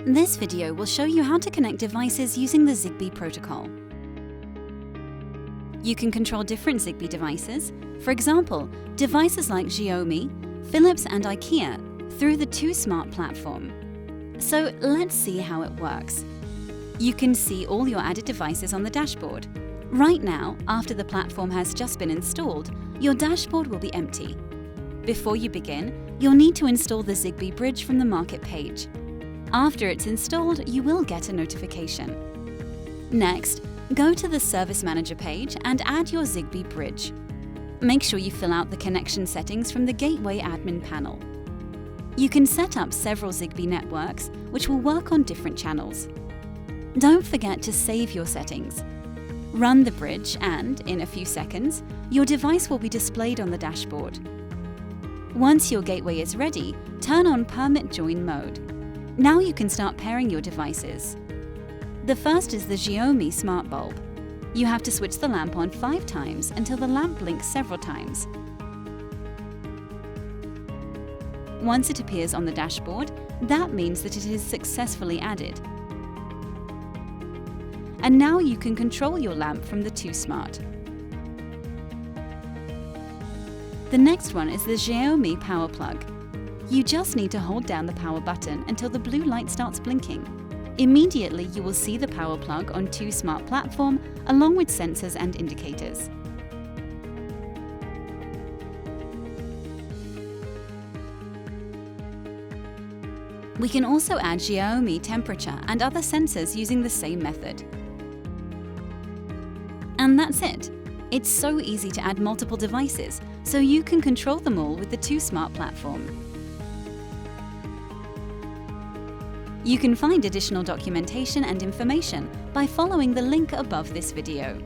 This video will show you how to connect devices using the Zigbee protocol. You can control different Zigbee devices, for example, devices like Xiaomi, Philips and IKEA, through the 2Smart platform. So let's see how it works. You can see all your added devices on the dashboard. Right now, after the platform has just been installed, your dashboard will be empty. Before you begin, you'll need to install the Zigbee bridge from the Market page. After it's installed, you will get a notification. Next, go to the Service Manager page and add your Zigbee bridge. Make sure you fill out the connection settings from the Gateway Admin panel. You can set up several Zigbee networks, which will work on different channels. Don't forget to save your settings. Run the bridge and, in a few seconds, your device will be displayed on the dashboard. Once your gateway is ready, turn on Permit Join mode. Now you can start pairing your devices. The first is the Xiaomi smart bulb. You have to switch the lamp on 5 times until the lamp blinks several times. Once it appears on the dashboard, that means that it is successfully added. And now you can control your lamp from the 2Smart. The next one is the Xiaomi power plug. You just need to hold down the power button until the blue light starts blinking. Immediately you will see the power plug on 2Smart platform along with sensors and indicators. We can also add Xiaomi temperature and other sensors using the same method. And that's it. It's so easy to add multiple devices, so you can control them all with the 2Smart platform. You can find additional documentation and information by following the link above this video.